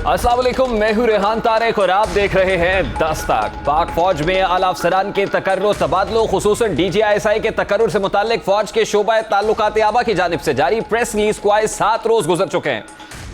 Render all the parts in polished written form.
السلام علیکم، میں ہوں ریحان طارق اور آپ دیکھ رہے ہیں دستک۔ پاک فوج میں اعلی افسران کے تقرر و تبادلوں، خصوصاً DGISI کے تقرر سے متعلق فوج کے شعبہ تعلقات آبا کی جانب سے جاری پریس ریلیز کو آئے 7 روز گزر چکے ہیں،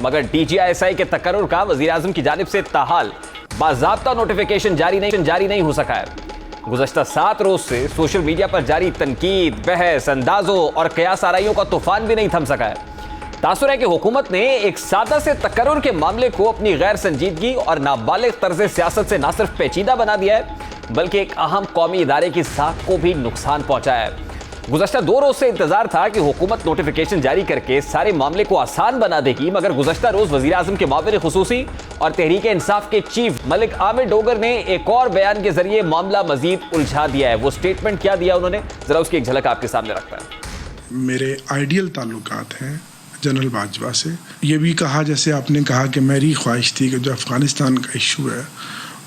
مگر DGISI کے تقرر کا وزیر اعظم کی جانب سے تاحال باضابطہ نوٹیفیکیشن جاری نہیں ہو سکا ہے۔ گزشتہ 7 روز سے سوشل میڈیا پر جاری تنقید، بحث اندازوں اور قیاس آرائیوں کا طوفان بھی نہیں تھم سکا ہے۔ تاثر ہے کہ حکومت نے ایک سادہ سے تقرر کے معاملے کو اپنی غیر سنجیدگی اور نابالغ طرز سیاست سے نہ صرف پیچیدہ بنا دیا ہے بلکہ ایک اہم قومی ادارے کی ساکھ کو بھی نقصان پہنچایا ہے۔ گزشتہ 2 روز سے انتظار تھا کہ حکومت نوٹیفیکیشن جاری کر کے سارے معاملے کو آسان بنا دے گی، مگر گزشتہ روز وزیر اعظم کے معاون خصوصی اور تحریک انصاف کے چیف ملک عامر ڈوگر نے ایک اور بیان کے ذریعے معاملہ مزید الجھا دیا ہے۔ وہ سٹیٹمنٹ کیا دیا انہوں نے، ذرا اس کی ایک جھلک آپ کے سامنے رکھتا ہے۔ میرے آئیڈیل تعلقات ہیں جنرل باجوہ سے۔ یہ بھی کہا، جیسے آپ نے کہا کہ میری خواہش تھی کہ جو افغانستان کا ایشو ہے،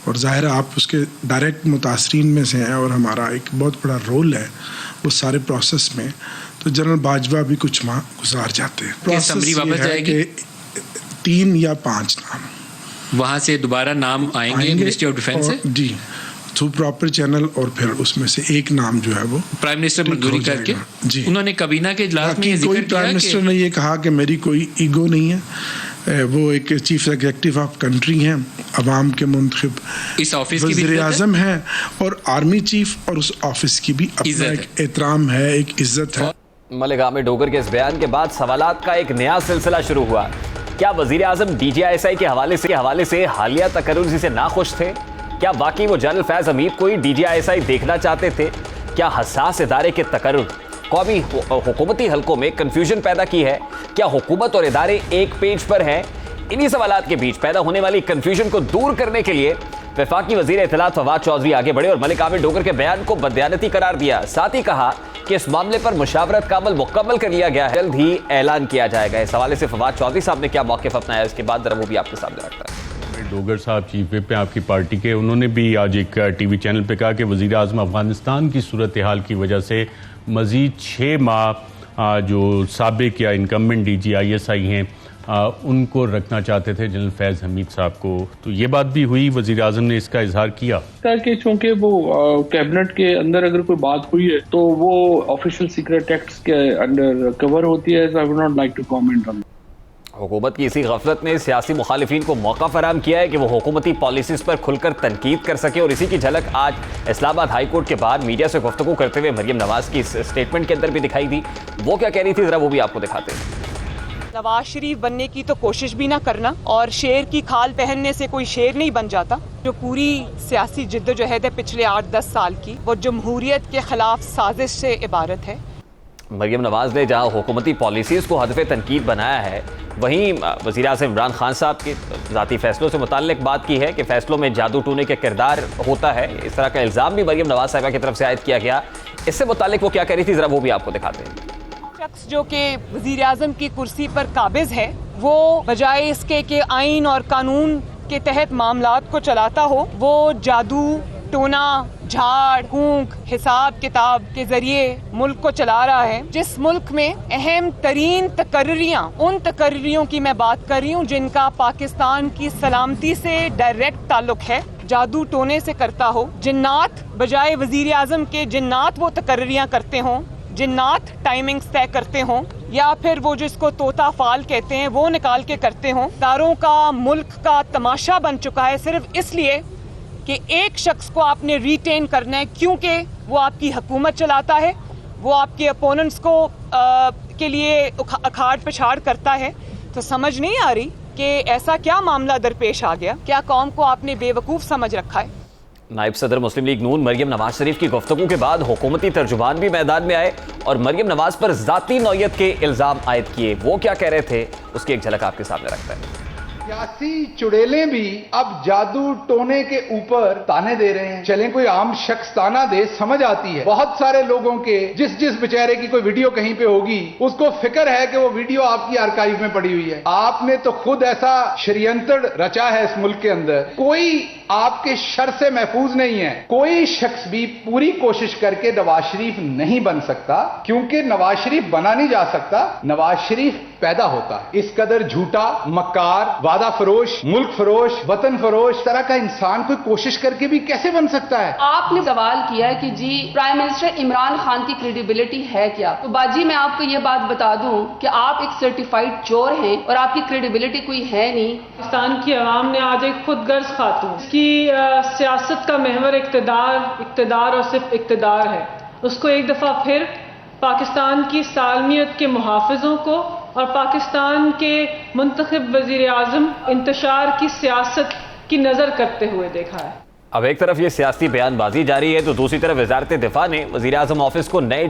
اور ظاہر ہے آپ اس کے ڈائریکٹ متاثرین میں سے ہیں اور ہمارا ایک بہت بڑا رول ہے اس سارے پروسیس میں، تو جنرل باجوہ بھی کچھ ماہ گزار جاتے ہیں۔ پروسیس یہ ہے کہ 3 یا 5 نام وہاں سے دوبارہ نام آئیں گے منسٹری آف ڈیفینس سے، جی تھرو پراپر چینل، اور پھر اس میں سے ایک نام جو ہے وہ پرائم منسٹر منظوری کر کے جی انہوں نے کابینہ کے اجلاس میں یہ ذکر کیا پرائم منسٹر نے یہ کہا کہ میری کوئی ایگو نہیں ہے، وہ ایک چیف ایگزیکٹو آف کنٹری ہیں، عوام کے منتخب اس آفس کی وزیر اعظم ہیں، اور آرمی چیف، اور اس آفس کی بھی اپنا ایک احترام ہے، ایک عزت ہے۔ ملک عامر ڈوگر کے اس بیان کے بعد سوالات کا ایک نیا سلسلہ شروع ہوا۔ کیا وزیر اعظم DGISI کے حوالے سے حالیہ تقرر سے ناخوش تھے؟ کیا واقعی وہ جنرل فیض حمید کو ہی DGISI دیکھنا چاہتے تھے؟ کیا حساس ادارے کے تقرر قومی حکومتی حلقوں میں کنفیوژن پیدا کی ہے؟ کیا حکومت اور ادارے ایک پیج پر ہیں؟ انہی سوالات کے بیچ پیدا ہونے والی کنفیوژن کو دور کرنے کے لیے وفاقی وزیر اطلاعات فواد چودھری آگے بڑھے اور ملک عامر ڈوگر کے بیان کو بددیانتی قرار دیا۔ ساتھ ہی کہا کہ اس معاملے پر مشاورت کا عمل مکمل کر لیا گیا ہے، جلد ہی اعلان کیا جائے گا۔ اس حوالے سے فواد چودھری صاحب نے کیا موقف اپنایا، اس کے بعد ذرا وہ بھی آپ کے سامنے رکھتا ہے۔ ڈوگر صاحب چیف وپ ہیں آپ کی پارٹی کے، انہوں نے بھی آج ایک ٹی وی چینل پہ کہا کہ وزیر اعظم افغانستان کی صورتحال کی وجہ سے مزید 6 ماہ جو سابق یا انکمبنٹ DGISI ہیں ان کو رکھنا چاہتے تھے جنرل فیض حمید صاحب کو، تو یہ بات بھی ہوئی، وزیر اعظم نے اس کا اظہار کیا کہ چونکہ وہ کیبنٹ کے اندر اگر کوئی بات ہوئی ہے تو وہ آفیشل سیکرٹ ایکٹس کے انڈر کور ہوتی ہے۔ I would not like to comment on that۔ حکومت کی اسی غفلت نے سیاسی مخالفین کو موقع فراہم کیا ہے کہ وہ حکومتی پالیسیز پر کھل کر تنقید کر سکے، اور اسی کی جھلک آج اسلام آباد ہائی کورٹ کے بعد میڈیا سے گفتگو کرتے ہوئے مریم نواز کی سٹیٹمنٹ کے اندر بھی دکھائی دی۔ وہ کیا کہہ رہی تھی، ذرا وہ بھی آپ کو دکھاتے ہیں۔ نواز شریف بننے کی تو کوشش بھی نہ کرنا، اور شیر کی کھال پہننے سے کوئی شیر نہیں بن جاتا۔ جو پوری سیاسی جدوجہد ہے پچھلے 8-10 سال کی، وہ جمہوریت کے خلاف سازش سے عبارت ہے۔ مریم نواز نے جہاں حکومتی پالیسیز کو ہدف تنقید بنایا ہے، وہیں وزیر اعظم عمران خان صاحب کے ذاتی فیصلوں سے متعلق بات کی ہے کہ فیصلوں میں جادو ٹونے کا کردار ہوتا ہے۔ اس طرح کا الزام بھی مریم نواز صاحبہ کی طرف سے عائد کیا گیا۔ اس سے متعلق وہ کیا کہہ رہی تھی، ذرا وہ بھی آپ کو دکھاتے ہیں۔ شخص جو کہ وزیر اعظم کی کرسی پر قابض ہے، وہ بجائے اس کے کہ آئین اور قانون کے تحت معاملات کو چلاتا ہو، وہ جادو ٹونا، جھاڑ پھونک، حساب کتاب کے ذریعے ملک کو چلا رہا ہے۔ جس ملک میں اہم ترین تقرریاں، ان تقرریوں کی میں بات کر رہی ہوں جن کا پاکستان کی سلامتی سے ڈائریکٹ تعلق ہے، جادو ٹونے سے کرتا ہو، جنات بجائے وزیر اعظم کے جنات وہ تقرریاں کرتے ہوں، جنات ٹائمنگز طے کرتے ہوں، یا پھر وہ جس کو طوطا فال کہتے ہیں وہ نکال کے کرتے ہوں۔ تاروں کا ملک کا تماشا بن چکا ہے صرف اس لیے کہ ایک شخص کو آپ نے ریٹین کرنا ہے، کیونکہ وہ آپ کی حکومت چلاتا ہے، وہ آپ کے اپوننٹس کو کے لیے اکھاڑ پچھاڑ کرتا ہے۔ تو سمجھ نہیں آ رہی کہ ایسا کیا معاملہ درپیش آ گیا، کیا قوم کو آپ نے بے وقوف سمجھ رکھا ہے۔ نائب صدر مسلم لیگ نون مریم نواز شریف کی گفتگو کے بعد حکومتی ترجمان بھی میدان میں آئے اور مریم نواز پر ذاتی نوعیت کے الزام عائد کیے۔ وہ کیا کہہ رہے تھے، اس کی ایک جھلک آپ کے سامنے رکھتا ہے۔ سیاسی چڑیلیں بھی اب جادو ٹونے کے اوپر تانے دے رہے ہیں۔ چلیں کوئی عام شخص تانا دے، سمجھ آتی ہے۔ بہت سارے لوگوں کے جس بیچارے کی کوئی ویڈیو کہیں پہ ہوگی، اس کو فکر ہے کہ وہ ویڈیو آپ کی آرکائیو میں پڑی ہوئی ہے۔ آپ نے تو خود ایسا شریانتر رچا ہے اس ملک کے اندر، کوئی آپ کے شر سے محفوظ نہیں ہے۔ کوئی شخص بھی پوری کوشش کر کے نواز شریف نہیں بن سکتا، کیونکہ نواز شریف بنا نہیں جا سکتا۔ نواز شریف پیدا ہوتا ہے. اس قدر جھوٹا, مکار, وعدہ فروش, ملک فروش, وطن فروش طرح کا انسان کوئی کوشش کر کے بھی کیسے بن سکتا ہے؟ آپ نے سوال کیا کہ g prime minister Imran Khan کی کریڈیبلٹی ہے کیا؟ تو باجی میں آپ کو یہ بات بتا دوں کہ آپ ایک سرٹیفائڈ چور ہیں اور آپ کی کریڈیبلٹی کوئی ہے نہیں. پاکستان کی عوام نے آج ایک خود غرض خاتون کی سیاست کا محور اقتدار اور صرف اقتدار ہے, اس کو ایک دفعہ پھر پاکستان کی سالمیت کے محافظوں کو اور پاکستان کے منتخب وزیر اعظم انتشار کی سیاست کی نظر کرتے ہوئے دیکھا ہے. اب ایک طرف یہ سیاسی بیان بازی جاری ہے تو دوسری طرف وزارت دفاع نے وزیر اعظم آفس کو نئے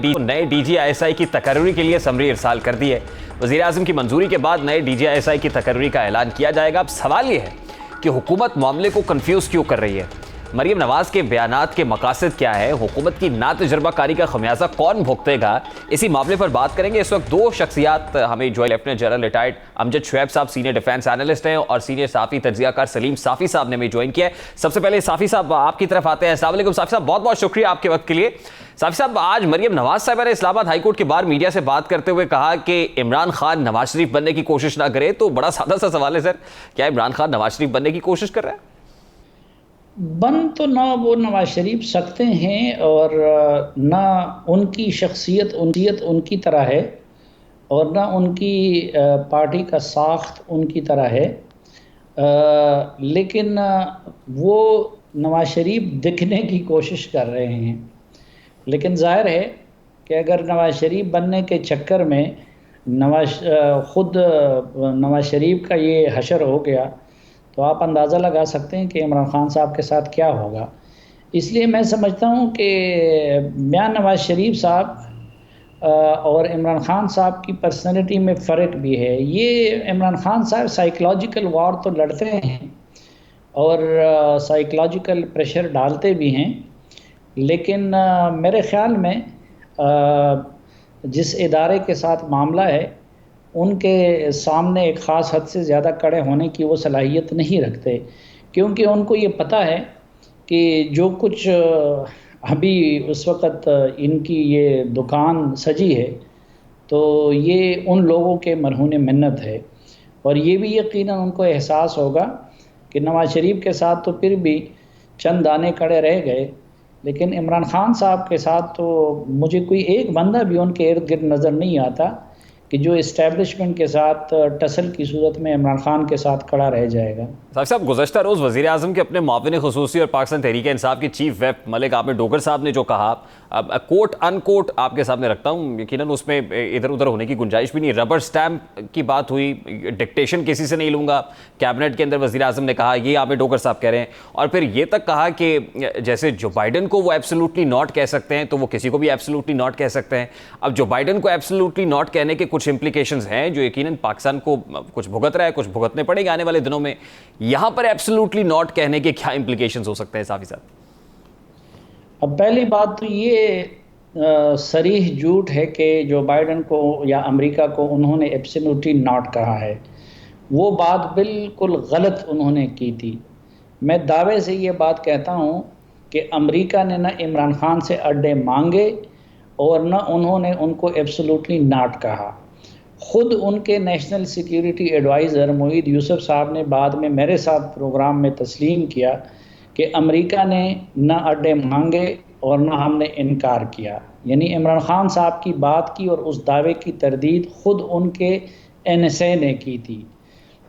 D G I S I کی تقرری کے لیے سمری ارسال کر دی ہے. وزیر اعظم کی منظوری کے بعد نئے D G I S I کی تقرری کا اعلان کیا جائے گا. اب سوال یہ ہے کہ حکومت معاملے کو کنفیوز کیوں کر رہی ہے؟ مریم نواز کے بیانات کے مقاصد کیا ہے؟ حکومت کی ناتجربہ کاری کا خمیازہ کون بھگتے گا؟ اسی معاملے پر بات کریں گے. اس وقت دو شخصیات ہمیں جو lieutenant general retired Amjad Shoaib صاحب سینئر ڈیفینس اینالسٹ ہیں اور سینئر صحافی تجزیہ کار سلیم صافی صاحب نے ہمیں جوائن کیا ہے. سب سے پہلے صافی صاحب آپ کی طرف آتے ہیں. السلام علیکم صافی صاحب, بہت بہت شکریہ آپ کے وقت کے لیے. صافی صاحب, آج مریم نواز صاحبہ نے اسلام آباد ہائی کورٹ کے باہر میڈیا سے بات کرتے ہوئے کہا کہ عمران خان نواز شریف بننے کی کوشش نہ کرے. تو بڑا سادہ سا سوال ہے سر, کیا عمران خان نواز شریف بننے کی کوشش کر رہا ہے؟ بن تو نہ وہ نواز شریف سکتے ہیں اور نہ ان کی شخصیت ان کی طرح ہے اور نہ ان کی پارٹی کا ساخت ان کی طرح ہے, لیکن وہ نواز شریف دکھنے کی کوشش کر رہے ہیں. لیکن ظاہر ہے کہ اگر نواز شریف بننے کے چکر میں خود نواز شریف کا یہ حشر ہو گیا تو آپ اندازہ لگا سکتے ہیں کہ عمران خان صاحب کے ساتھ کیا ہوگا. اس لیے میں سمجھتا ہوں کہ میاں نواز شریف صاحب اور عمران خان صاحب کی پرسنالٹی میں فرق بھی ہے. یہ عمران خان صاحب سائیکلوجیکل وار تو لڑتے ہیں اور سائیکلوجیکل پریشر ڈالتے بھی ہیں, لیکن میرے خیال میں جس ادارے کے ساتھ معاملہ ہے ان کے سامنے ایک خاص حد سے زیادہ کڑے ہونے کی وہ صلاحیت نہیں رکھتے, کیونکہ ان کو یہ پتہ ہے کہ جو کچھ ابھی اس وقت ان کی یہ دکان سجی ہے تو یہ ان لوگوں کے مرہون منت ہے. اور یہ بھی یقیناً ان کو احساس ہوگا کہ نواز شریف کے ساتھ تو پھر بھی چند دانے کڑے رہ گئے, لیکن عمران خان صاحب کے ساتھ تو مجھے کوئی ایک بندہ بھی ان کے ارد گرد نظر نہیں آتا کہ جو اسٹیبلشمنٹ کے ساتھ ٹسل کی صورت میں عمران خان کے ساتھ کھڑا رہ جائے گا. صاحب گزشتہ روز وزیر اعظم کے اپنے معاون خصوصی اور پاکستان تحریک انصاف کے چیف ویپ ملک عامر ڈوگر صاحب نے جو کہا, کوٹ ان کوٹ آپ کے سامنے رکھتا ہوں, یقیناً اس میں ادھر ادھر ہونے کی گنجائش بھی نہیں. ربر سٹیمپ کی بات ہوئی, ڈکٹیشن کسی سے نہیں لوں گا, کیبنٹ کے اندر وزیر اعظم نے کہا, یہ عامر ڈوگر صاحب کہہ رہے ہیں. اور پھر یہ تک کہا کہ جیسے جو بائیڈن کو وہ ایبسولوٹلی ناٹ کہہ سکتے ہیں تو وہ کسی کو بھی ایبسولوٹلی ناٹ کہہ سکتے ہیں. اب جو بائیڈن کو ایبسولوٹلی ناٹ کہنے کے کچھ امپلیکیشنز ہیں جو یقیناً پاکستان کو کچھ بھگت رہا ہے, کچھ بھگتنے پڑے گا آنے والے دنوں میں. یہاں پر ایبسولوٹلی ناٹ کہنے کے کیا امپلیکیشنز ہو سکتے ہیں صافی صاحب؟ اب پہلی بات تو یہ صریح جھوٹ ہے کہ جو بائیڈن کو یا امریکہ کو انہوں نے ایبسولوٹلی ناٹ کہا ہے. وہ بات بالکل غلط انہوں نے کی تھی. میں دعوے سے یہ بات کہتا ہوں کہ امریکہ نے نہ عمران خان سے اڈے مانگے اور نہ انہوں نے ان کو ایبسولوٹلی ناٹ کہا. خود ان کے نیشنل سیکیورٹی ایڈوائزر معید یوسف صاحب نے بعد میں میرے ساتھ پروگرام میں تسلیم کیا کہ امریکہ نے نہ اڈے مانگے اور نہ ہم نے انکار کیا. یعنی عمران خان صاحب کی بات کی اور اس دعوے کی تردید خود ان کے NSA نے کی تھی.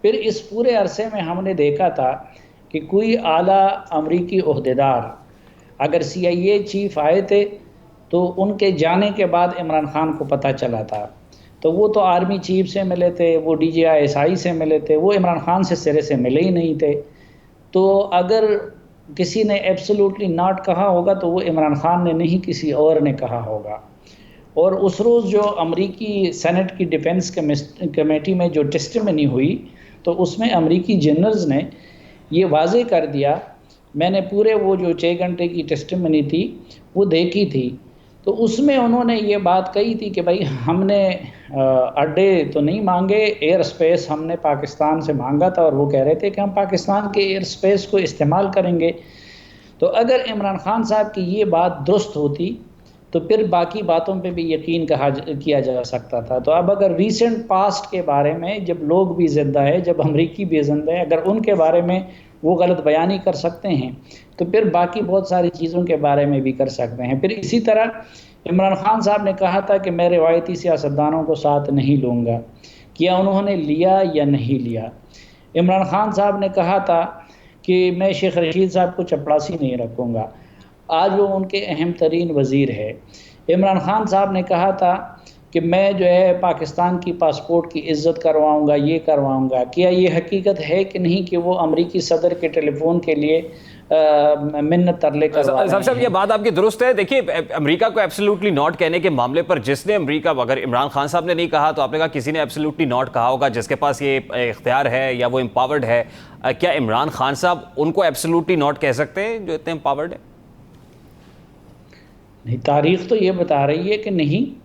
پھر اس پورے عرصے میں ہم نے دیکھا تھا کہ کوئی اعلیٰ امریکی عہدیدار اگر CIA چیف آئے تھے تو ان کے جانے کے بعد عمران خان کو پتہ چلا تھا تو وہ تو آرمی چیف سے ملے تھے, وہ DGISI سے ملے تھے, وہ عمران خان سے سرے سے ملے ہی نہیں تھے. تو اگر کسی نے ایبسولوٹلی ناٹ کہا ہوگا تو وہ عمران خان نے نہیں کسی اور نے کہا ہوگا. اور اس روز جو امریکی سینٹ کی ڈیفنس کمیٹی میں جو ٹیسٹیمنی ہوئی تو اس میں امریکی جنرلز نے یہ واضح کر دیا, میں نے پورے وہ جو 6 گھنٹے کی ٹیسٹیمنی تھی وہ دیکھی تھی, تو اس میں انہوں نے یہ بات کہی تھی کہ بھائی ہم نے اڈے تو نہیں مانگے, ایئر سپیس ہم نے پاکستان سے مانگا تھا اور وہ کہہ رہے تھے کہ ہم پاکستان کے ایئر سپیس کو استعمال کریں گے. تو اگر عمران خان صاحب کی یہ بات درست ہوتی تو پھر باقی باتوں پہ بھی یقین کیا جا سکتا تھا. تو اب اگر ریسنٹ پاسٹ کے بارے میں جب لوگ بھی زندہ ہے، جب امریکی بھی زندہ ہے، اگر ان کے بارے میں وہ غلط بیانی کر سکتے ہیں تو پھر باقی بہت ساری چیزوں کے بارے میں بھی کر سکتے ہیں. پھر اسی طرح عمران خان صاحب نے کہا تھا کہ میں روایتی سیاستدانوں کو ساتھ نہیں لوں گا. کیا انہوں نے لیا یا نہیں لیا؟ عمران خان صاحب نے کہا تھا کہ میں شیخ رشید صاحب کو چپڑاسی نہیں رکھوں گا. آج وہ ان کے اہم ترین وزیر ہے. عمران خان صاحب نے کہا تھا کہ میں جو ہے پاکستان کی پاسپورٹ کی عزت کرواؤں گا، یہ کرواؤں گا. کیا یہ حقیقت ہے کہ نہیں کہ وہ امریکی صدر کے ٹیلی فون کے لیے منت ترلے کروا رہے ہیں؟ صاحب یہ بات آپ کی درست ہے. دیکھیے امریکہ کو ایبسلیوٹلی ناٹ کہنے کے معاملے پر جس نے امریکہ، اگر عمران خان صاحب نے نہیں کہا تو آپ نے کہا کسی نے ایبسلیوٹلی ناٹ کہا ہوگا، جس کے پاس یہ اختیار ہے یا وہ امپاورڈ ہے. کیا عمران خان صاحب ان کو ایبسلیوٹلی ناٹ کہہ سکتے ہیں جو اتنے امپاورڈ ہیں؟ نہیں، تاریخ تو یہ بتا رہی ہے کہ نہیں.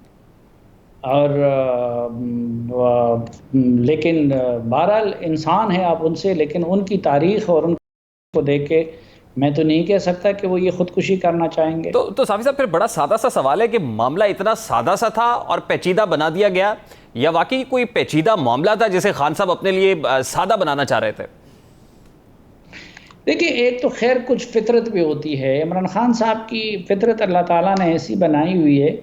اور لیکن بہرحال انسان ہے آپ ان سے، لیکن ان کی تاریخ اور ان کو دیکھ کے میں تو نہیں کہہ سکتا کہ وہ یہ خودکشی کرنا چاہیں گے. تو صافی صاحب پھر بڑا سادہ سا سوال ہے کہ معاملہ اتنا سادہ سا تھا اور پیچیدہ بنا دیا گیا، یا واقعی کوئی پیچیدہ معاملہ تھا جسے خان صاحب اپنے لیے سادہ بنانا چاہ رہے تھے؟ دیکھیں، ایک تو خیر کچھ فطرت بھی ہوتی ہے. عمران خان صاحب کی فطرت اللہ تعالیٰ نے ایسی بنائی ہوئی ہے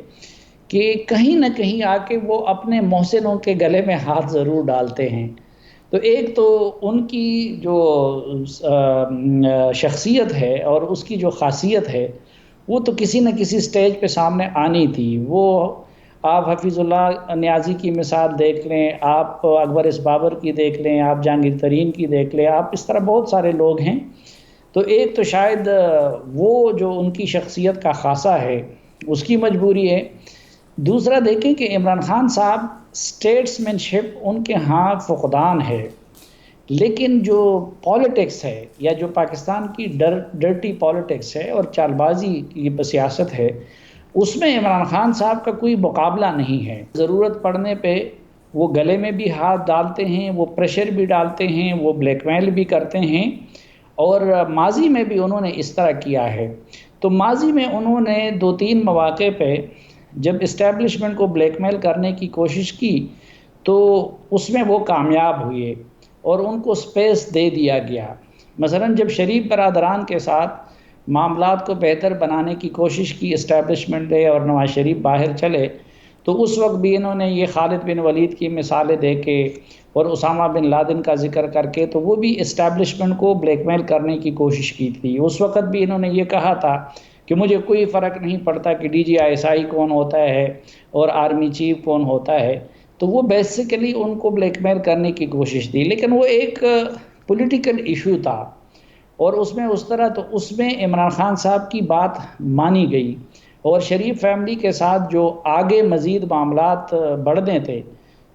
کہ کہیں نہ کہیں آ کے وہ اپنے محسنوں کے گلے میں ہاتھ ضرور ڈالتے ہیں. تو ایک تو ان کی جو شخصیت ہے اور اس کی جو خاصیت ہے وہ تو کسی نہ کسی سٹیج پہ سامنے آنی تھی. وہ آپ حفیظ اللہ نیازی کی مثال دیکھ لیں، آپ اکبر بابر کی دیکھ لیں، آپ جہانگیر ترین کی دیکھ لیں، آپ اس طرح بہت سارے لوگ ہیں. تو ایک تو شاید وہ جو ان کی شخصیت کا خاصہ ہے اس کی مجبوری ہے. دوسرا دیکھیں کہ عمران خان صاحب اسٹیٹس مین شپ ان کے ہاں فقدان ہے، لیکن جو پالیٹکس ہے یا جو پاکستان کی ڈرٹی پالیٹکس ہے اور چال بازی کی سیاست ہے، اس میں عمران خان صاحب کا کوئی مقابلہ نہیں ہے. ضرورت پڑنے پہ وہ گلے میں بھی ہاتھ ڈالتے ہیں، وہ پریشر بھی ڈالتے ہیں، وہ بلیک میل بھی کرتے ہیں، اور ماضی میں بھی انہوں نے اس طرح کیا ہے. تو ماضی میں انہوں نے 2-3 مواقع پہ جب اسٹیبلشمنٹ کو بلیک میل کرنے کی کوشش کی تو اس میں وہ کامیاب ہوئے اور ان کو سپیس دے دیا گیا. مثلا جب شریف برادران کے ساتھ معاملات کو بہتر بنانے کی کوشش کی اسٹیبلشمنٹ نے اور نواز شریف باہر چلے، تو اس وقت بھی انہوں نے یہ خالد بن ولید کی مثالیں دے کے اور اسامہ بن لادن کا ذکر کر کے تو وہ بھی اسٹیبلشمنٹ کو بلیک میل کرنے کی کوشش کی تھی. اس وقت بھی انہوں نے یہ کہا تھا کہ مجھے کوئی فرق نہیں پڑتا کہ DGI کون ہوتا ہے اور آرمی چیف کون ہوتا ہے. تو وہ بیسیکلی ان کو بلیک میل کرنے کی کوشش تھی، لیکن وہ ایک پولیٹیکل ایشو تھا اور اس میں اس طرح تو اس میں عمران خان صاحب کی بات مانی گئی اور شریف فیملی کے ساتھ جو آگے مزید معاملات بڑھنے تھے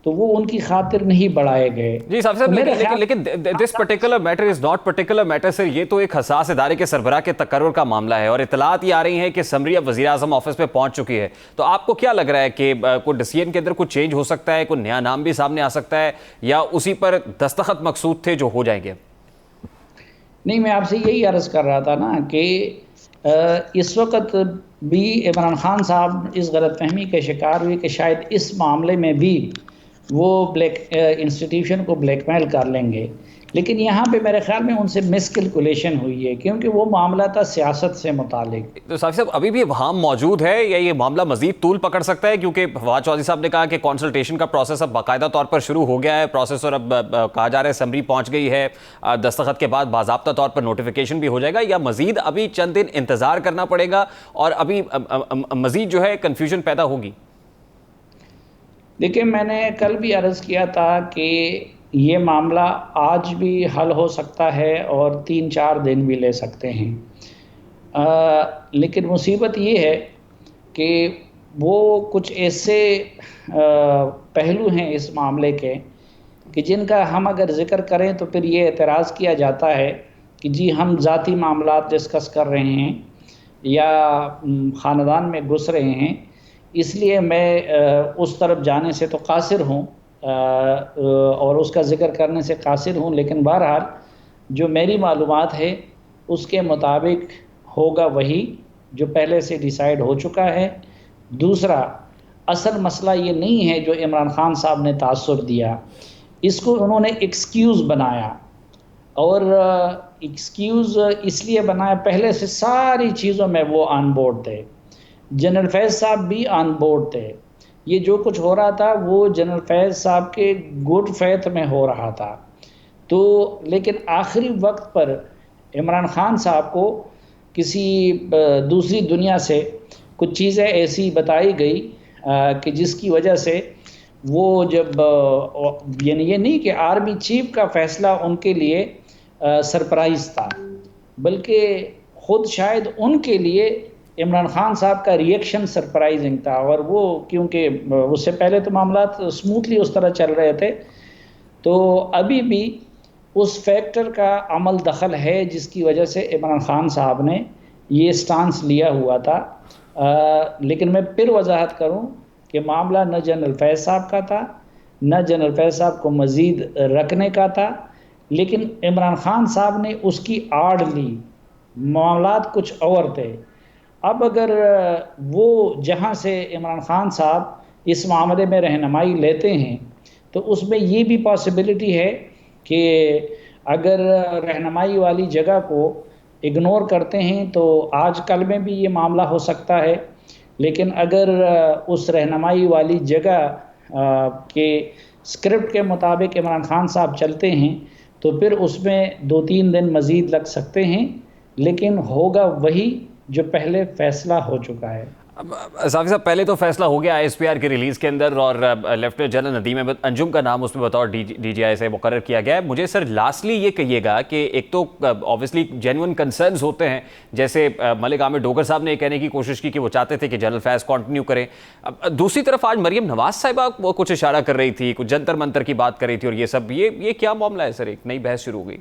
تو وہ ان کی خاطر نہیں بڑھائے گئے. جی صاحب صاحب، لیکن this particular matter is not particular matter sir. یہ تو ایک حساس ادارے کے سربراہ کے تقرر کا معاملہ ہے اور اطلاعات یہ آ رہی ہیں کہ سمری اب وزیر اعظم آفس پہ پہنچ چکی ہے. تو آپ کو کیا لگ رہا ہے کہ کوئی ڈیسیژن کے اندر کچھ چینج ہو سکتا ہے، کوئی نیا نام بھی سامنے آ سکتا ہے، یا اسی پر دستخط مقصود تھے جو ہو جائیں گے؟ نہیں، میں آپ سے یہی عرض کر رہا تھا نا کہ اس وقت بھی عمران خان صاحب اس غلط فہمی کے شکار ہوئے کہ شاید اس معاملے میں بھی وہ انسٹیٹیوشن کو بلیک میل کر لیں گے، لیکن یہاں پہ میرے خیال میں ان سے مس کیلکولیشن ہوئی ہے کیونکہ وہ معاملہ تھا سیاست سے متعلق. تو صافی صاحب ابھی بھی ابہام موجود ہے یا یہ معاملہ مزید طول پکڑ سکتا ہے؟ کیونکہ فواد چودھری صاحب نے کہا کہ کنسلٹیشن کا پروسیس اب باقاعدہ طور پر شروع ہو گیا ہے پروسیس، اور اب کہا جا رہا ہے سمری پہنچ گئی ہے، دستخط کے بعد باضابطہ طور پر نوٹیفیکیشن بھی ہو جائے گا، یا مزید ابھی چند دن انتظار کرنا پڑے گا اور ابھی مزید جو ہے کنفیوژن پیدا ہوگی؟ دیکھیں، میں نے کل بھی عرض کیا تھا کہ یہ معاملہ آج بھی حل ہو سکتا ہے اور 3-4 دن بھی لے سکتے ہیں، لیکن مصیبت یہ ہے کہ وہ کچھ ایسے پہلو ہیں اس معاملے کے کہ جن کا ہم اگر ذکر کریں تو پھر یہ اعتراض کیا جاتا ہے کہ جی ہم ذاتی معاملات ڈسکس کر رہے ہیں یا خاندان میں گھس رہے ہیں، اس لیے میں اس طرف جانے سے تو قاصر ہوں اور اس کا ذکر کرنے سے قاصر ہوں، لیکن بہرحال جو میری معلومات ہے اس کے مطابق ہوگا وہی جو پہلے سے ڈیسائیڈ ہو چکا ہے. دوسرا اصل مسئلہ یہ نہیں ہے جو عمران خان صاحب نے تاثر دیا، اس کو انہوں نے ایکسکیوز بنایا، اور ایکسکیوز اس لیے بنایا، پہلے سے ساری چیزوں میں وہ آن بورڈ تھے، جنرل فیض صاحب بھی آن بورڈ تھے، یہ جو کچھ ہو رہا تھا وہ جنرل فیض صاحب کے گڈ فیتھ میں ہو رہا تھا، تو لیکن آخری وقت پر عمران خان صاحب کو کسی دوسری دنیا سے کچھ چیزیں ایسی بتائی گئی کہ جس کی وجہ سے وہ جب یعنی یہ نہیں کہ آرمی چیف کا فیصلہ ان کے لیے سرپرائز تھا، بلکہ خود شاید ان کے لیے عمران خان صاحب کا ریئیکشن سرپرائزنگ تھا، اور وہ کیونکہ اس سے پہلے تو معاملات سموتھلی اس طرح چل رہے تھے، تو ابھی بھی اس فیکٹر کا عمل دخل ہے جس کی وجہ سے عمران خان صاحب نے یہ سٹانس لیا ہوا تھا۔ لیکن میں پھر وضاحت کروں کہ معاملہ نہ جنرل فیض صاحب کا تھا، نہ جنرل فیض صاحب کو مزید رکھنے کا تھا، لیکن عمران خان صاحب نے اس کی آڑ لی، معاملات کچھ اور تھے۔ اب اگر وہ جہاں سے عمران خان صاحب اس معاملے میں رہنمائی لیتے ہیں تو اس میں یہ بھی پاسبلٹی ہے کہ اگر رہنمائی والی جگہ کو اگنور کرتے ہیں تو آج کل میں بھی یہ معاملہ ہو سکتا ہے، لیکن اگر اس رہنمائی والی جگہ کے اسکرپٹ کے مطابق عمران خان صاحب چلتے ہیں تو پھر اس میں 2-3 دن مزید لگ سکتے ہیں، لیکن ہوگا وہی جو پہلے فیصلہ ہو چکا ہے۔ صافی صاحب، پہلے تو فیصلہ ہو گیا ISPR کی ریلیز کے اندر، اور لیفٹیننٹ جنرل ندیم احمد انجم کا نام اس میں بطور DGI سے مقرر کیا گیا ہے۔ مجھے سر لاسٹلی یہ کہیے گا کہ ایک تو آبویسلی جینوئن کنسرنز ہوتے ہیں، جیسے ملک عامر ڈوگر صاحب نے یہ کہنے کی کوشش کی کہ وہ چاہتے تھے کہ جنرل فیض کنٹینیو کریں، دوسری طرف آج مریم نواز صاحبہ وہ کچھ اشارہ کر رہی تھی، کچھ جنتر منتر کی بات کر رہی تھی، اور یہ سب یہ کیا معاملہ ہے سر؟ ایک نئی بحث شروع ہو گئی۔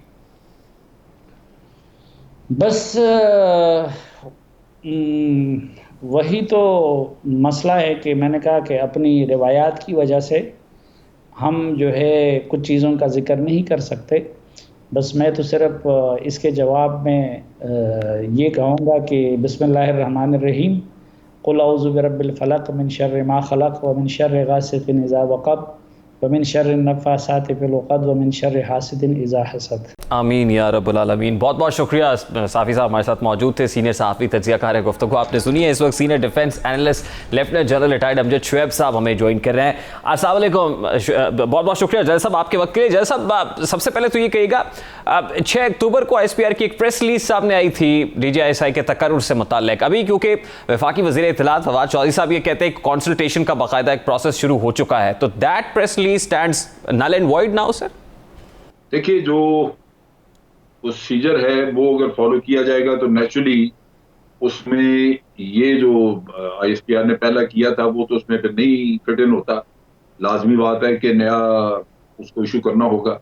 بس وہی تو مسئلہ ہے کہ میں نے کہا کہ اپنی روایات کی وجہ سے ہم جو ہے کچھ چیزوں کا ذکر نہیں کر سکتے۔ بس میں تو صرف اس کے جواب میں یہ کہوں گا کہ بسم اللہ الرحمن الرحیم، قل اعوذ برب الفلق من شر ما خلق ومن شر غاسق اذا وقب ومن شر النفاثات فی العقد ومن شر حاسد اذا حسد۔ آمین یا رب العالمین۔ بہت بہت شکریہ صافی صاحب، ہمارے ساتھ موجود تھے، سینئر صحافی، تجزیہ کار گفتگو آپ نے سنی ہے۔ اس وقت senior defence analyst lieutenant general retired Amjad Shoaib صاحب ہمیں جوائن کر رہے ہیں۔ السلام علیکم، بہت بہت شکریہ جنرل صاحب آپ کے وقت کے لیے۔ جنرل صاحب، سب سے پہلے تو یہ کہیے گا، 6 اکتوبر کو ISPR کی ایک پریس ریلیز سامنے آئی تھی DGI کے تقرر سے متعلق، ابھی کیونکہ وفاقی وزیر اطلاعات فواد چودھری صاحب یہ کہتے ہیں کہ کنسلٹیشن کا باقاعدہ ایک پروسیس شروع ہو چکا ہے، تو that press release stands null and void now sir? دیکھیے، جو پروسیجر ہے وہ اگر فالو کیا جائے گا تو نیچرلی اس میں یہ جو ISPR نے پہلا کیا تھا وہ تو اس میں پھر نہیں فٹ ان ہوتا، لازمی بات ہے کہ نیا اس کو ایشو کرنا ہوگا۔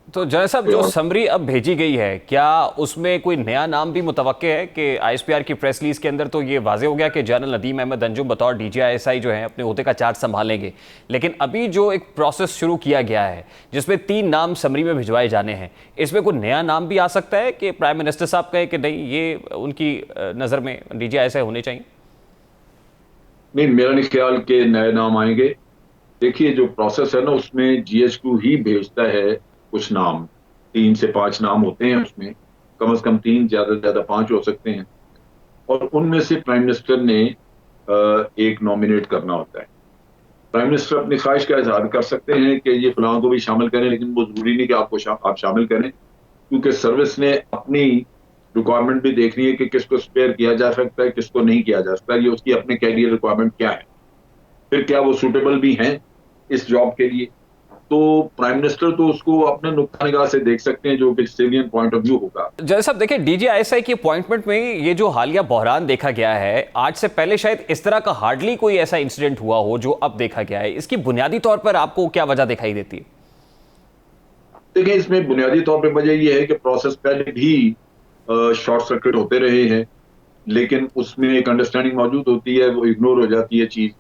تو جنرل صاحب، جو سمری اب بھیجی گئی ہے، کیا اس میں کوئی نیا نام بھی متوقع ہے؟ کہ ISPR کی پریس ریلیز کے اندر تو یہ واضح ہو گیا کہ جنرل ندیم احمد انجم بطور DGI جو ہیں اپنے عہدے کا چارج سنبھالیں گے، لیکن ابھی جو ایک پروسیس شروع کیا گیا ہے جس میں 3 نام سمری میں بھجوائے جانے ہیں، اس میں کوئی نیا نام بھی آ سکتا ہے کہ پرائم منسٹر صاحب کہے کہ نہیں یہ ان کی نظر میں DGI ہونے چاہیے؟ نہیں، میرا نہیں خیال کہ نئے نام آئیں گے۔ دیکھیے، جو پروسیس ہے نا اس میں GHQ ہی بھیجتا ہے کچھ نام، 3 سے 5 نام ہوتے ہیں اس میں، کم از کم 3، زیادہ سے زیادہ 5 ہو سکتے ہیں، اور ان میں سے پرائم منسٹر نے ایک نامینیٹ کرنا ہوتا ہے۔ پرائم منسٹر اپنی خواہش کا اظہار کر سکتے ہیں کہ یہ فلاں کو بھی شامل کریں، لیکن وہ ضروری نہیں کہ آپ شامل کریں، کیونکہ سروس نے اپنی ریکوائرمنٹ بھی دیکھنی ہے کہ کس کو اسپیئر کیا جا سکتا ہے، کس کو نہیں کیا جا سکتا، یہ اس کی اپنے کیریئر ریکوائرمنٹ کیا ہے، پھر کیا وہ سوٹیبل بھی ہیں اس جاب کے لیے۔ تو پرائم منسٹر تو اس کو اپنے نقطہ نگاہ سے دیکھ سکتے ہیں جو کہ سیوین پوائنٹ آف ویو ہوگا۔ جنرل صاحب دیکھیں، DGI کی اپوائنٹمنٹ میں یہ جو حالیہ بحران دیکھا گیا ہے، آج سے پہلے شاید اس طرح کا ہارڈلی کوئی ایسا انسیڈنٹ ہوا ہو جو اب دیکھا گیا ہے، اس کی بنیادی طور پر آپ کو کیا وجہ دکھائی دیتی ہے؟ دیکھیں، اس میں بنیادی طور پہ وجہ یہ ہے کہ پروسیس پہلے بھی شارٹ سرکٹ ہوتے رہے ہیں، لیکن اس میں ایک انڈرسٹینڈنگ موجود ہوتی ہے، وہ اگنور ہو جاتی ہے چیز،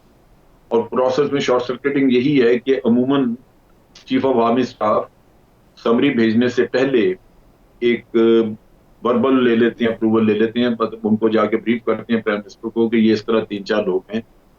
اور پروسیس میں شارٹ سرکٹنگ یہی ہے کہ عموماً chief of army staff summary بھیجنے سے پہلے ایک وربل لے لیتے ہیں، اپروول لے لیتے ہیں، ان کو جا کے بریف کرتے ہیں پرائم منسٹر کو کہ یہ اس طرح 3-4 لوگ ہیں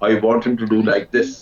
I want him to do like this.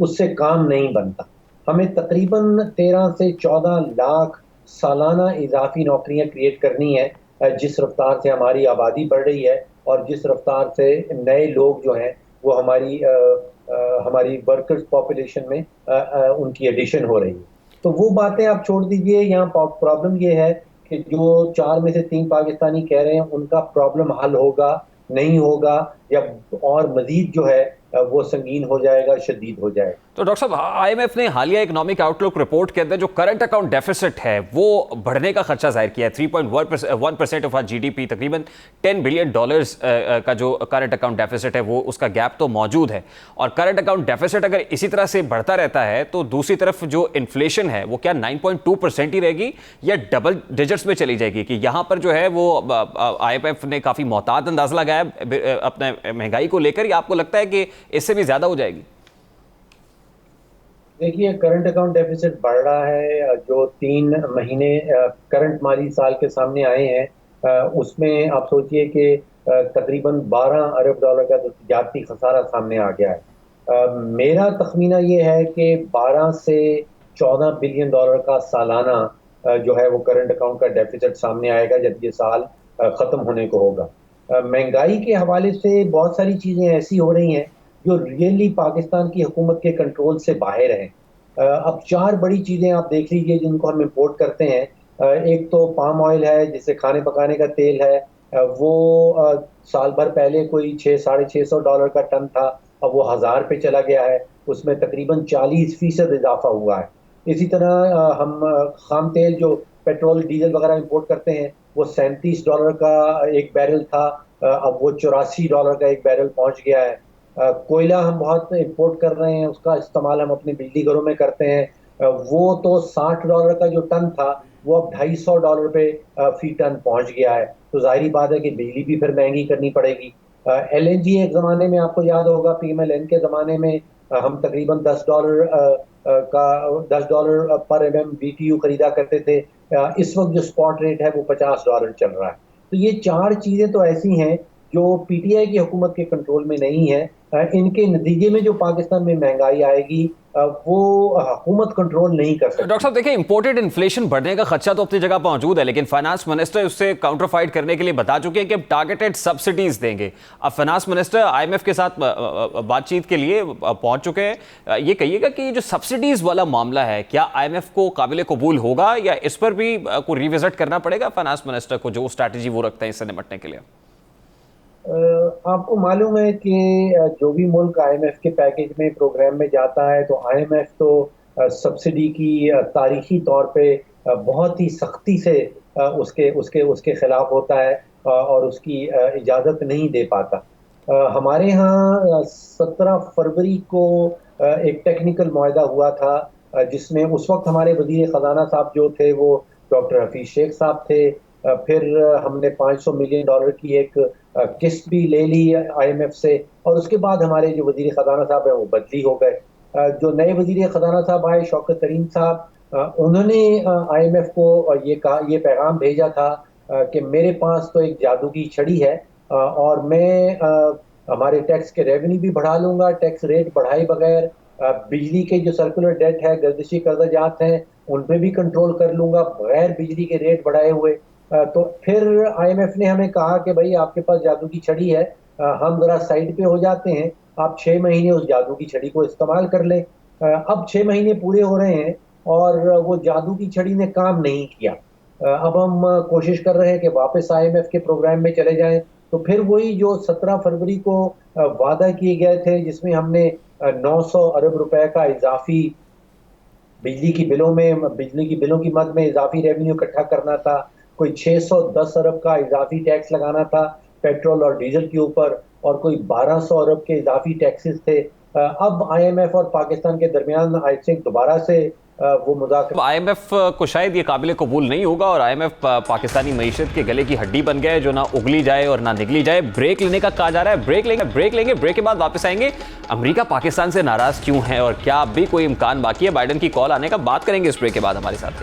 اس سے کام نہیں بنتا. ہمیں تقریباً 13 سے 14 لاکھ سالانہ اضافی نوکریاں کریٹ کرنی ہے جس رفتار سے ہماری آبادی بڑھ رہی ہے اور جس رفتار سے نئے لوگ جو ہیں وہ ہماری ورکرز پاپولیشن میں ان کی ایڈیشن ہو رہی ہے. تو وہ باتیں آپ چھوڑ دیجئے. یہاں پرابلم یہ ہے کہ جو 4 میں سے 3 پاکستانی کہہ رہے ہیں ان کا پرابلم حل ہوگا نہیں ہوگا یا اور مزید جو ہے وہ سنگین ہو جائے گا, شدید ہو جائے گا. تو ڈاکٹر صاحب, آئی ایم ایف نے حالیہ اکنامک آؤٹ لک رپورٹ کے اندر جو کرنٹ اکاؤنٹ ڈیفیسٹ ہے وہ بڑھنے کا خدشہ ظاہر کیا ہے. 3.1% آف جی ڈی پی, تقریباً $10 بلین کا جو کرنٹ اکاؤنٹ ڈیفیسٹ ہے وہ اس کا گیپ تو موجود ہے. اور کرنٹ اکاؤنٹ ڈیفیسٹ اگر اسی طرح سے بڑھتا رہتا ہے تو دوسری طرف جو انفلیشن ہے وہ کیا 9.2% ہی رہے گی یا ڈبل ڈیجٹس میں چلی جائے گی؟ کہ یہاں پر جو ہے وہ آئی ایم ایف نے کافی محتاط اندازہ لگایا اپنے مہنگائی کو لے کر, یا آپ کو لگتا ہے کہ اس سے بھی زیادہ ہو جائے گی؟ دیکھیے, کرنٹ اکاؤنٹ ڈیفیسٹ بڑھ رہا ہے. جو 3 مہینے کرنٹ مالی سال کے سامنے آئے ہیں اس میں آپ سوچئے کہ تقریباً $12 ارب کا تو تجارتی خسارہ سامنے آ گیا ہے. میرا تخمینہ یہ ہے کہ $12 سے $14 بلین کا سالانہ جو ہے وہ کرنٹ اکاؤنٹ کا ڈیفیسٹ سامنے آئے گا جب یہ سال ختم ہونے کو ہوگا. مہنگائی کے حوالے سے بہت ساری چیزیں ایسی ہو رہی ہیں جو ریئلی پاکستان کی حکومت کے کنٹرول سے باہر ہیں. اب 4 بڑی چیزیں آپ دیکھ لیجئے جن کو ہم امپورٹ کرتے ہیں. ایک تو پام آئل ہے جس سے کھانے پکانے کا تیل ہے, وہ سال بھر پہلے کوئی $600-650 کا ٹن تھا, اب وہ 1000 پہ چلا گیا ہے. اس میں تقریباً 40% اضافہ ہوا ہے. اسی طرح ہم خام تیل جو پیٹرول ڈیزل وغیرہ امپورٹ کرتے ہیں وہ $37 کا ایک بیرل تھا, اب وہ $84 کا ایک بیرل پہنچ گیا ہے. کوئلہ ہم بہت امپورٹ کر رہے ہیں, اس کا استعمال ہم اپنے بجلی گھروں میں کرتے ہیں, وہ تو $60 کا جو ٹن تھا وہ اب $250 پہ فی ٹن پہنچ گیا ہے. تو ظاہری بات ہے کہ بجلی بھی پھر مہنگی کرنی پڑے گی. ایل این جی ایک زمانے میں آپ کو یاد ہوگا PMLN کے زمانے میں ہم تقریباً $10 پر BTU خریدا کرتے تھے. اس وقت جو اسپاٹ ریٹ ہے وہ $50 چل رہا ہے. تو یہ 4 چیزیں تو ایسی ہیں جو پی ٹی آئی کی حکومت کے کنٹرول میں نہیں ہے. ان کے نتیجے میں جو پاکستان میں مہنگائی آئے گی وہ حکومت کنٹرول نہیں کر سکتی. ڈاکٹر صاحب دیکھیں, امپورٹڈ انفلیشن بڑھنے کا خدشہ تو اپنی جگہ موجود ہے, لیکن فائنانس منسٹر اس سے کاؤنٹر فائٹ کرنے کے لیے بتا چکے ہیں کہ ٹارگیٹڈ سبسڈیز دیں گے. اب finance minister I M F کے ساتھ بات چیت کے لیے پہنچ چکے ہیں. یہ کہیے گا کہ یہ جو سبسڈیز والا معاملہ ہے کیا آئی ایم ایف کو قابل قبول ہوگا یا اس پر بھی کوئی ریوزٹ کرنا پڑے گا فائنانس منسٹر کو, جو اسٹریٹجی وہ رکھتے ہیں اس سے نمٹنے کے لیے؟ آپ کو معلوم ہے کہ جو بھی ملک آئی ایم ایف کے پیکیج میں پروگرام میں جاتا ہے تو آئی ایم ایف تو سبسڈی کی تاریخی طور پہ بہت ہی سختی سے اس کے خلاف ہوتا ہے اور اس کی اجازت نہیں دے پاتا. ہمارے ہاں 17 فروری کو ایک ٹیکنیکل معاہدہ ہوا تھا جس میں اس وقت ہمارے وزیر خزانہ صاحب جو تھے وہ ڈاکٹر حفیظ شیخ صاحب تھے. پھر ہم نے $500 ملین کی ایک قسط بھی لے لی آئی ایم ایف سے, اور اس کے بعد ہمارے جو وزیر خزانہ صاحب ہیں وہ بدلی ہو گئے. جو نئے وزیر خزانہ صاحب آئے شوکت ترین صاحب, انہوں نے آئی ایم ایف کو یہ پیغام بھیجا تھا کہ میرے پاس تو ایک جادو کی چھڑی ہے اور میں ہمارے ٹیکس کے ریونیو بھی بڑھا لوں گا, ٹیکس ریٹ بڑھائے بغیر. بجلی کے جو سرکولر ڈیٹ ہے, گردشی قرضہ جات ہیں, ان پہ بھی کنٹرول کر لوں گا بغیر بجلی کے ریٹ بڑھائے ہوئے. تو پھر آئی ایم ایف نے ہمیں کہا کہ بھائی آپ کے پاس جادو کی چھڑی ہے, ہم ذرا سائڈ پہ ہو جاتے ہیں, آپ 6 مہینے اس جادو کی چھڑی کو استعمال کر لیں. اب 6 مہینے پورے ہو رہے ہیں اور وہ جادو کی چھڑی نے کام نہیں کیا. اب ہم کوشش کر رہے ہیں کہ واپس آئی ایم ایف کے پروگرام میں چلے جائیں. تو پھر وہی جو 17 فروری کو وعدہ کیے گئے تھے جس میں ہم نے $900 ارب کا اضافی بجلی کی بلوں کی مد میں اضافی ریونیو اکٹھا کرنا تھا, کوئی 610 ارب کا اضافی ٹیکس لگانا تھا پیٹرول اور ڈیزل کے اوپر, اور کوئی 1200 ارب کے اضافی ٹیکسز تھے. اب آئی ایم ایف اور پاکستان کے درمیان آئی تھنک دوبارہ سے وہ مذاکرات. آئی ایم ایف کو شاید یہ قابل قبول نہیں ہوگا اور آئی ایم ایف پاکستانی معیشت کے گلے کی ہڈی بن گئے جو نہ اگلی جائے اور نہ نگلی جائے. بریک لینے کا کہا جا رہا ہے, بریک لیں گے, بریک کے بعد واپس آئیں گے. امریکہ پاکستان سے ناراض کیوں ہے اور کیا اب بھی کوئی امکان باقی ہے بائیڈن کی کال آنے کا؟ بات کریں گے اس بریک کے بعد. ہمارے ساتھ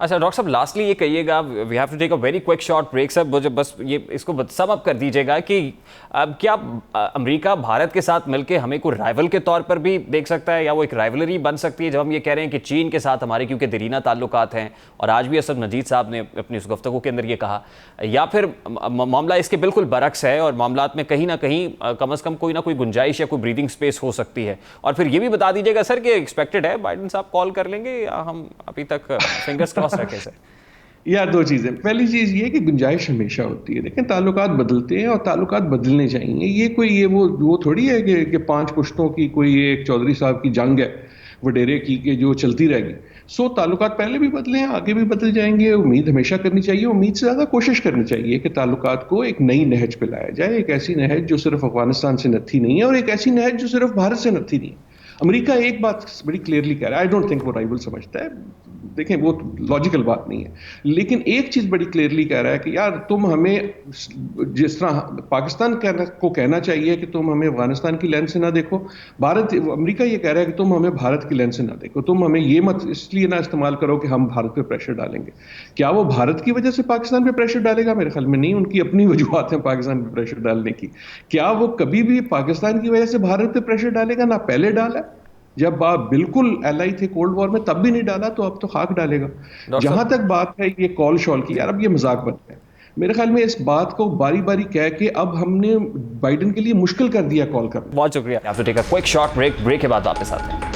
اچھا ڈاکٹر صاحب لاسٹلی یہ کہیے گا, we have to take a very quick short break sir, مجھے بس یہ اس کو سم اپ کر دیجیے گا کہ کیا امریکہ بھارت کے ساتھ مل کے ہمیں کوئی رائیول کے طور پر بھی دیکھ سکتا ہے, یا وہ ایک رائیولری بن سکتی ہے, جب ہم یہ کہہ رہے ہیں کہ چین کے ساتھ ہمارے کیونکہ دیرینہ تعلقات ہیں, اور آج بھی اسد مجید صاحب نے اپنی اس گفتگو کے اندر یہ کہا, یا پھر معاملہ اس کے بالکل برعکس ہے اور معاملات میں کہیں نہ کہیں کم از کم کوئی نہ کوئی گنجائش یا کوئی بریدنگ اسپیس ہو سکتی ہے. اور پھر یہ بھی بتا دیجیے گا سر کہ ایکسپیکٹڈ ہے بائیڈن صاحب کال کر لیں گے, یا ہم ابھی تک فنگرز کراس رکھیں سر؟ یا دو چیزیں, پہلی چیز یہ کہ گنجائش ہمیشہ ہوتی ہے, لیکن تعلقات بدلتے ہیں اور تعلقات بدلنے چاہیے. یہ کوئی وہ تھوڑی ہے کہ 5 پشتوں کی کوئی ایک چودھری صاحب کی جنگ ہے وڈیرے کی کہ جو چلتی رہے گی. تعلقات پہلے بھی بدلے ہیں, آگے بھی بدل جائیں گے. امید ہمیشہ کرنی چاہیے, امید سے زیادہ کوشش کرنی چاہیے کہ تعلقات کو ایک نئی نہج پہ لایا جائے, ایک ایسی نہج جو صرف افغانستان سے نتھی نہیں ہے, اور ایک ایسی نہج جو صرف بھارت سے نتھی نہیں ہے. امریکہ ایک بات بڑی کلیئرلی کہہ رہا ہے, آئی ڈونٹ تھنک وہ رائیول سمجھتا ہے, دیکھیں وہ لاجیکل بات نہیں ہے, لیکن ایک چیز بڑی کلیئرلی کہہ رہا ہے کہ یار تم ہمیں جس طرح پاکستان کو کہنا چاہیے کہ تم ہمیں افغانستان کی لینس سے نہ دیکھو, امریکہ یہ کہہ رہا ہے کہ تم ہمیں بھارت کی لینس سے نہ دیکھو, تم ہمیں یہ مت اس لیے نہ استعمال کرو کہ ہم بھارت پہ پریشر ڈالیں گے. کیا وہ بھارت کی وجہ سے پاکستان پہ پریشر ڈالے گا؟ میرے خیال میں نہیں, ان کی اپنی وجوہات ہیں پاکستان پہ پریشر ڈالنے کی. کیا وہ کبھی بھی پاکستان کی وجہ سے بھارت پہ پریشر ڈالے گا؟ نہ پہلے ڈالا, جب آپ بالکل ایلائی تھے کولڈ وار میں تب بھی نہیں ڈالا, تو اب تو خاک ڈالے گا. جہاں تک بات ہے یہ کال شال کی, یار اب یہ مذاق بن گیا. میرے خیال میں اس بات کو باری باری کہہ کے اب ہم نے بائیڈن کے لیے مشکل کر دیا کال کرنا. بہت شکریہ. آپ ٹیک اے کوئک شارٹ بریک کے بعد واپس آتے ہیں.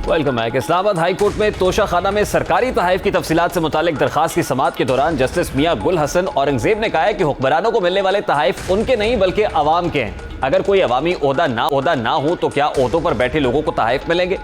Welcome back. اسلام آباد ہائی کورٹ میں توشہ خانہ میں سرکاری تحائف کی تفصیلات سے متعلق درخواست کی سماعت کے دوران جسٹس میاں گل حسن اورنگزیب نے کہا ہے کہ حکمرانوں کو ملنے والے تحائف ان کے نہیں بلکہ عوام کے ہیں. اگر کوئی عوامی عہدہ نہ ہو تو کیا عہدوں پر بیٹھے لوگوں کو تحائف ملیں گے؟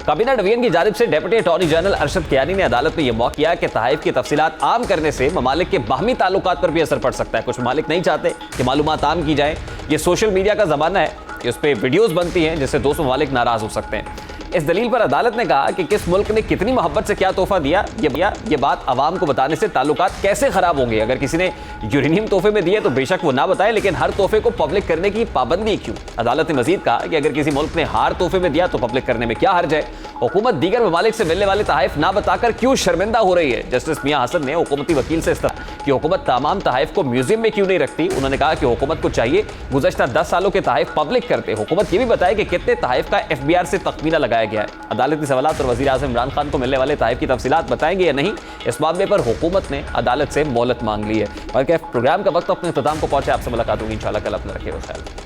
کابینہ ڈویژن کی جانب سے deputy attorney general Arshad Kiani نے عدالت میں یہ موقع کیا کہ تحائف کی تفصیلات عام کرنے سے ممالک کے باہمی تعلقات پر بھی اثر پڑ سکتا ہے. کچھ ممالک نہیں چاہتے کہ معلومات عام کی جائیں. یہ سوشل میڈیا کا زمانہ ہے, اس پہ ویڈیوز بنتی ہیں جس سے دوسرے ممالک ناراض ہو سکتے ہیں. اس دلیل پر عدالت نے کہا کہ کس ملک نے کتنی محبت سے کیا تحفہ دیا, یہ بات عوام کو بتانے سے تعلقات کیسے خراب ہوں گے. اگر کسی نے یورینیم تحفے میں دیے تو بے شک وہ نہ بتائے, لیکن ہر تحفے کو پبلک کرنے کی پابندی کیوں؟ عدالت نے مزید کہا کہ اگر کسی ملک نے ہار تحفے میں دیا تو پبلک کرنے میں کیا حرج ہے؟ حکومت دیگر ممالک سے ملنے والے تحائف نہ بتا کر کیوں شرمندہ ہو رہی ہے؟ جسٹس میاں حسن نے حکومتی وکیل سے استفسار کہ حکومت تمام تحائف کو میوزیم میں کیوں نہیں رکھتی. انہوں نے کہا کہ حکومت کو چاہیے گزشتہ 10 سالوں کے تحائف پبلک کرتے. حکومت یہ بھی بتائے کہ کتنے تحائف کا FBR سے تخمینہ لگایا گیا ہے. عدالت کے سوالات اور وزیر اعظم عمران خان کو ملنے والے تحائف کی تفصیلات بتائیں گے یا نہیں, اس معاملے پر حکومت نے عدالت سے مہلت مانگ لی ہے. بلکہ پروگرام کا وقت اپنے اختتام کو پہنچے. آپ سے ملاقات ہوگی انشاءاللہ کل. اپنا رکھیے خیال.